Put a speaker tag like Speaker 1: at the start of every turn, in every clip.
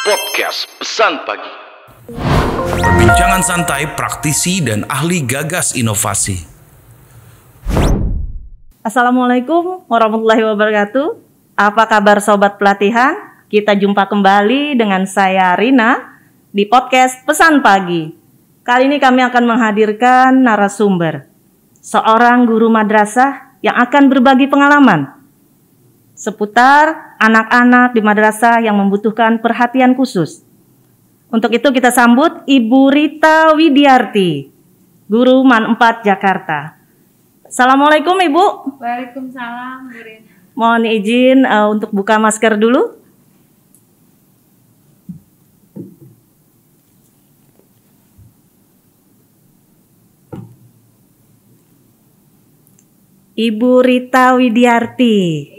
Speaker 1: Podcast Pesan Pagi.
Speaker 2: Perbincangan santai praktisi dan ahli gagas inovasi.
Speaker 3: Assalamualaikum warahmatullahi wabarakatuh. Apa kabar sobat pelatihan? Kita jumpa kembali dengan saya Rina di podcast Pesan Pagi. Kali ini kami akan menghadirkan narasumber, seorang guru madrasah yang akan berbagi pengalaman seputar anak-anak di madrasah yang membutuhkan perhatian khusus. Untuk itu kita sambut Ibu Rita Widiarti, Guru MAN 4 Jakarta. Assalamualaikum Ibu.
Speaker 4: Waalaikumsalam, Bu Rina.
Speaker 3: Mohon izin untuk buka masker dulu. Ibu Rita Widiarti.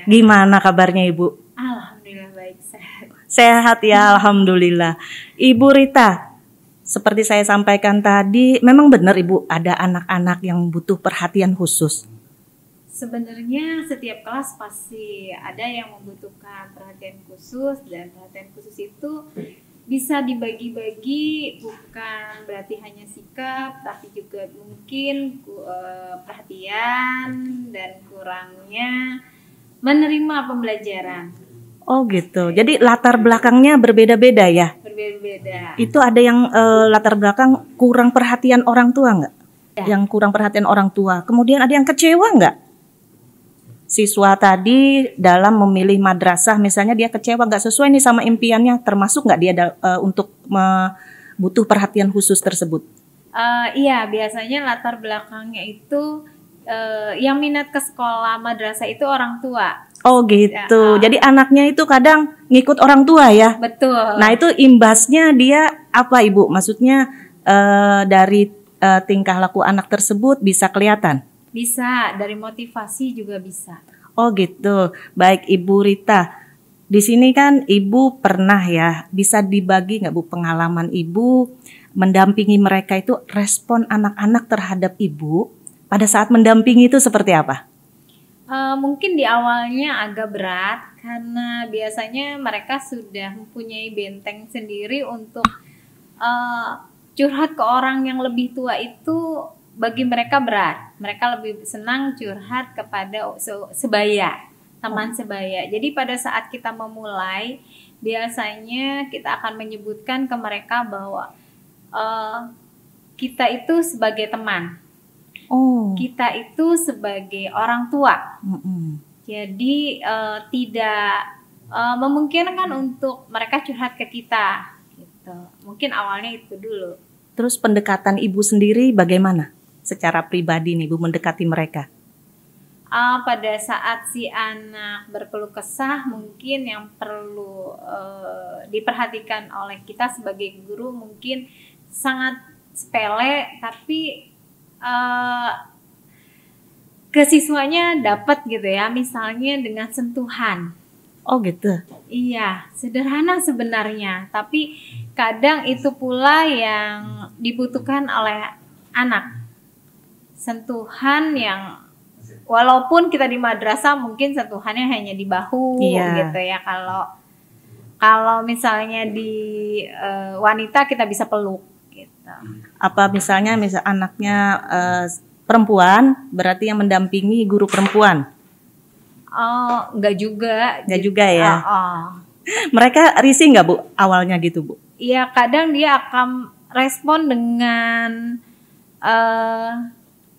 Speaker 4: Iya.
Speaker 3: Gimana kabarnya Ibu?
Speaker 4: Alhamdulillah baik, sehat.
Speaker 3: Sehat ya, alhamdulillah. Ibu Rita, seperti saya sampaikan tadi, memang benar Ibu ada anak-anak yang butuh perhatian khusus.
Speaker 4: Sebenarnya setiap kelas pasti ada yang membutuhkan perhatian khusus, dan perhatian khusus itu bisa dibagi-bagi, bukan berarti hanya sikap, tapi juga mungkin perhatian dan kurangnya menerima pembelajaran.
Speaker 3: Oh gitu, jadi latar belakangnya berbeda-beda ya?
Speaker 4: Berbeda-beda.
Speaker 3: Itu ada yang latar belakang kurang perhatian orang tua nggak?
Speaker 4: Ya.
Speaker 3: Yang kurang perhatian orang tua, kemudian ada yang kecewa nggak? Siswa tadi dalam memilih madrasah misalnya dia kecewa nggak sesuai nih sama impiannya, termasuk nggak dia untuk butuh perhatian khusus tersebut?
Speaker 4: Iya, biasanya latar belakangnya itu yang minat ke sekolah madrasah itu orang tua.
Speaker 3: Oh gitu,
Speaker 4: Ya.
Speaker 3: jadi anaknya itu kadang ngikut orang tua ya?
Speaker 4: Betul.
Speaker 3: Nah itu imbasnya dia apa Ibu? Maksudnya dari tingkah laku anak tersebut bisa kelihatan?
Speaker 4: Bisa, dari motivasi juga bisa.
Speaker 3: Oh gitu, baik Ibu Rita. Di sini kan Ibu pernah ya, bisa dibagi nggak Bu pengalaman Ibu mendampingi mereka itu, respon anak-anak terhadap Ibu pada saat mendampingi itu seperti apa?
Speaker 4: Mungkin di awalnya agak berat karena biasanya mereka sudah mempunyai benteng sendiri untuk curhat ke orang yang lebih tua itu bagi mereka berat. Mereka lebih senang curhat kepada sebaya, teman sebaya. Jadi pada saat kita memulai, biasanya kita akan menyebutkan ke mereka bahwa kita itu sebagai teman.
Speaker 3: Oh.
Speaker 4: Kita itu sebagai orang tua.
Speaker 3: Mm-mm.
Speaker 4: Jadi tidak memungkinkan untuk mereka curhat ke kita gitu. Mungkin awalnya itu dulu.
Speaker 3: Terus pendekatan Ibu sendiri bagaimana? Secara pribadi nih Bu mendekati mereka.
Speaker 4: Pada saat si anak berkeluh kesah, mungkin yang perlu diperhatikan oleh kita sebagai guru mungkin sangat sepele, tapi ke siswanya dapat gitu ya, misalnya dengan sentuhan.
Speaker 3: Oh gitu.
Speaker 4: Iya, sederhana sebenarnya, tapi kadang itu pula yang dibutuhkan oleh anak. Sentuhan yang walaupun kita di madrasah mungkin sentuhannya hanya di bahu gitu ya. Kalau misalnya di wanita kita bisa peluk gitu.
Speaker 3: Apa misalnya anaknya perempuan, berarti yang mendampingi guru perempuan?
Speaker 4: Oh, enggak juga.
Speaker 3: Enggak juga ya.
Speaker 4: Oh.
Speaker 3: Mereka risih nggak Bu awalnya gitu Bu?
Speaker 4: Iya, kadang dia akan respon dengan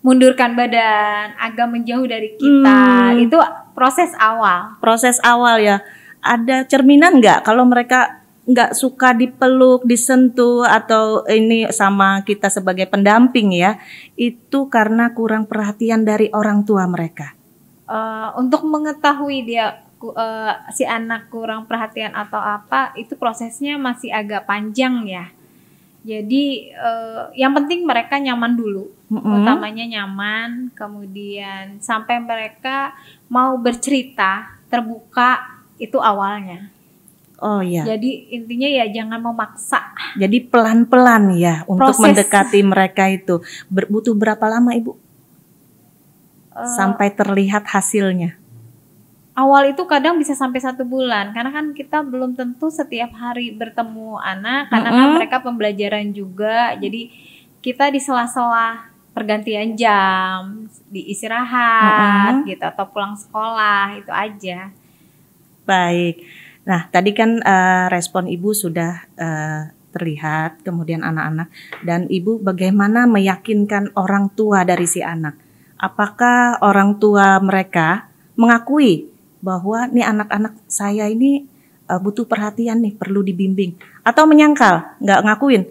Speaker 4: mundurkan badan, agak menjauh dari kita. Itu proses awal.
Speaker 3: Proses awal ya. Ada cerminan nggak kalau mereka nggak suka dipeluk, disentuh, atau ini sama kita sebagai pendamping ya, itu karena kurang perhatian dari orang tua mereka?
Speaker 4: Untuk mengetahui dia si anak kurang perhatian atau apa, itu prosesnya masih agak panjang ya. Jadi yang penting mereka nyaman dulu, utamanya nyaman, kemudian sampai mereka mau bercerita, terbuka, itu awalnya.
Speaker 3: Oh iya.
Speaker 4: Jadi intinya ya jangan memaksa.
Speaker 3: Jadi pelan-pelan ya untuk
Speaker 4: Proses.
Speaker 3: mendekati mereka itu. Butuh berapa lama Ibu? Sampai terlihat hasilnya?
Speaker 4: awal itu kadang bisa sampai 1 bulan, karena kan kita belum tentu setiap hari bertemu anak, karena kan mereka pembelajaran juga. Jadi kita di sela-sela pergantian jam, di istirahat gitu, atau pulang sekolah, itu aja.
Speaker 3: Baik. Nah, tadi kan respon Ibu sudah terlihat, kemudian anak-anak, dan Ibu bagaimana meyakinkan orang tua dari si anak? Apakah orang tua mereka mengakui bahwa nih anak-anak saya ini butuh perhatian nih, perlu dibimbing, atau menyangkal, nggak ngakuin?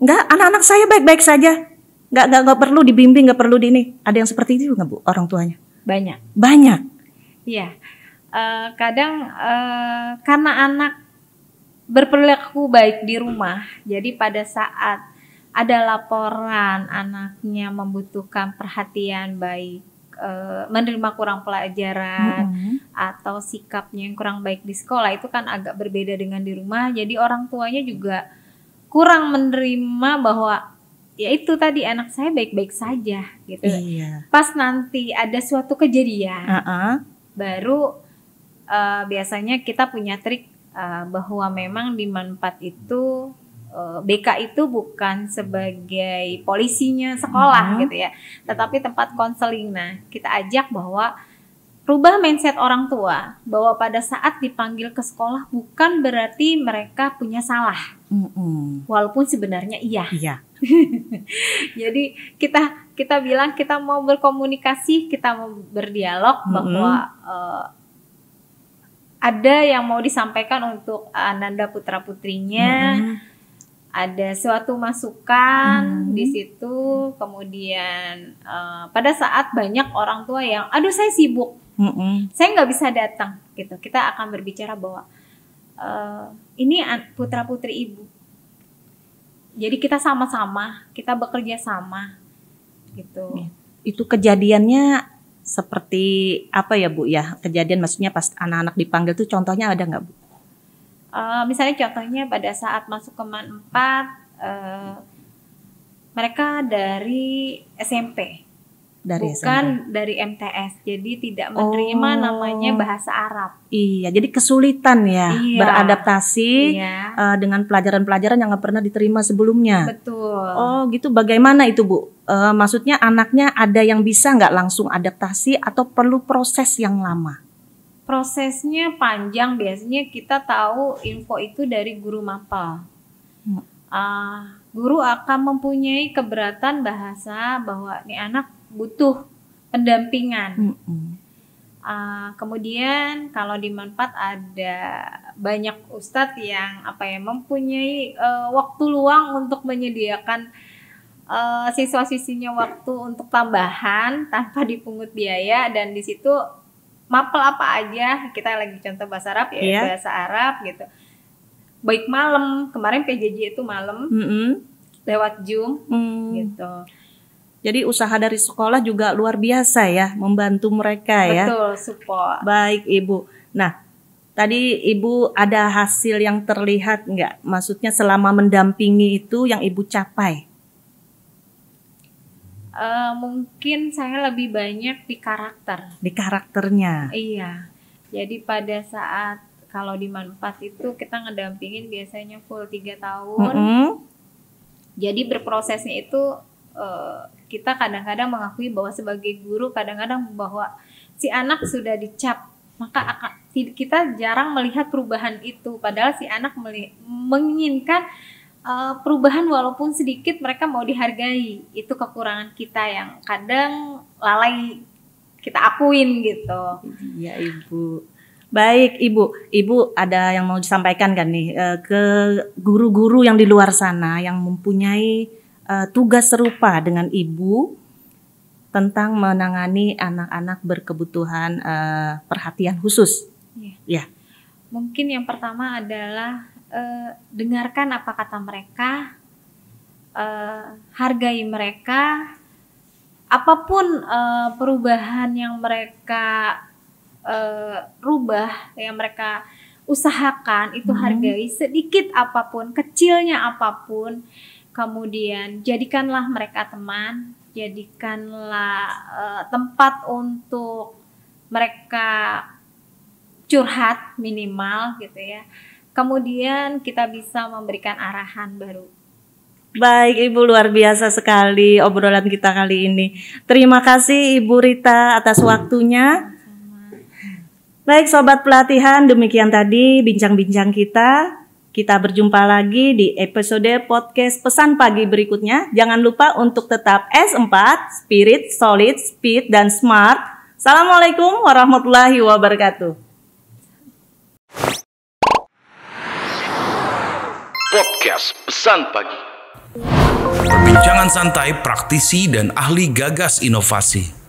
Speaker 3: Nggak, anak-anak saya baik-baik saja, nggak perlu dibimbing, nggak perlu ini. Ada yang seperti itu nggak, Bu, orang tuanya? Banyak.
Speaker 4: Iya, kadang karena anak berperilaku baik di rumah, jadi pada saat ada laporan anaknya membutuhkan perhatian baik, menerima kurang pelajaran atau sikapnya yang kurang baik di sekolah, itu kan agak berbeda dengan di rumah. Jadi orang tuanya juga kurang menerima bahwa ya itu tadi, anak saya baik-baik saja gitu.
Speaker 3: Iya.
Speaker 4: Pas nanti ada suatu kejadian, baru biasanya kita punya trik bahwa memang di MAN 4 itu BK itu bukan sebagai polisinya sekolah gitu ya, tetapi tempat konseling. Nah, kita ajak bahwa rubah mindset orang tua bahwa pada saat dipanggil ke sekolah bukan berarti mereka punya salah, walaupun sebenarnya iya. Jadi kita bilang kita mau berkomunikasi, kita mau berdialog bahwa ada yang mau disampaikan untuk Ananda putra putrinya. Ada suatu masukan di situ, kemudian pada saat banyak orang tua yang, aduh saya sibuk, saya nggak bisa datang, gitu. Kita akan berbicara bahwa ini putra putri ibu, jadi kita sama-sama, kita bekerja sama, gitu.
Speaker 3: Itu kejadiannya seperti apa ya, Bu ya? Kejadian maksudnya pas anak-anak dipanggil tuh contohnya ada nggak, Bu?
Speaker 4: Misalnya contohnya pada saat masuk ke MAN 4, mereka dari SMP, bukan dari MTS, jadi tidak menerima namanya bahasa Arab.
Speaker 3: Iya, jadi kesulitan ya beradaptasi dengan pelajaran-pelajaran yang nggak pernah diterima sebelumnya.
Speaker 4: Betul.
Speaker 3: Oh gitu, bagaimana itu, Bu? Maksudnya anaknya ada yang bisa nggak langsung adaptasi atau perlu proses yang lama?
Speaker 4: Prosesnya panjang, biasanya kita tahu info itu dari guru mapel. Guru akan mempunyai keberatan bahasa bahwa ini anak butuh pendampingan. Kemudian kalau di MAN 4 ada banyak ustadz yang mempunyai waktu luang untuk menyediakan siswa-siswinya waktu untuk tambahan tanpa dipungut biaya, dan di situ mapel apa aja, kita lagi contoh bahasa Arab ya, bahasa Arab gitu. Baik malam, kemarin PJJ itu malam, lewat Zoom gitu.
Speaker 3: Jadi usaha dari sekolah juga luar biasa ya, membantu mereka ya.
Speaker 4: Betul, support.
Speaker 3: Baik Ibu. Nah, tadi Ibu ada hasil yang terlihat nggak? Maksudnya selama mendampingi itu yang Ibu capai?
Speaker 4: Mungkin saya lebih banyak di karakter.
Speaker 3: Di karakternya?
Speaker 4: Iya. Jadi pada saat kalau di MAN 4 itu kita ngedampingin biasanya full 3 tahun. Jadi berprosesnya itu kita kadang-kadang mengakui bahwa sebagai guru kadang-kadang bahwa si anak sudah dicap, maka kita jarang melihat perubahan itu. Padahal si anak menginginkan perubahan walaupun sedikit, mereka mau dihargai. Itu kekurangan kita yang kadang lalai kita akuin gitu.
Speaker 3: Iya Ibu. Baik Ibu ada yang mau disampaikan kan nih ke guru-guru yang di luar sana yang mempunyai tugas serupa dengan Ibu tentang menangani anak-anak berkebutuhan perhatian khusus. Ya.
Speaker 4: Mungkin yang pertama adalah dengarkan apa kata mereka, hargai mereka, apapun perubahan yang mereka rubah, yang mereka usahakan itu hargai, sedikit apapun, kecilnya apapun. Kemudian jadikanlah mereka teman, jadikanlah tempat untuk mereka curhat minimal gitu ya. Kemudian kita bisa memberikan arahan baru.
Speaker 3: Baik Ibu, luar biasa sekali obrolan kita kali ini. Terima kasih Ibu Rita atas waktunya. Baik Sobat Pelatihan, demikian tadi bincang-bincang kita. Kita berjumpa lagi di episode podcast Pesan Pagi berikutnya. Jangan lupa untuk tetap S4, Spirit, Solid, Speed, dan Smart. Assalamualaikum warahmatullahi wabarakatuh.
Speaker 1: Podcast Pesan Pagi.
Speaker 2: Perbincangan santai praktisi dan ahli gagas inovasi.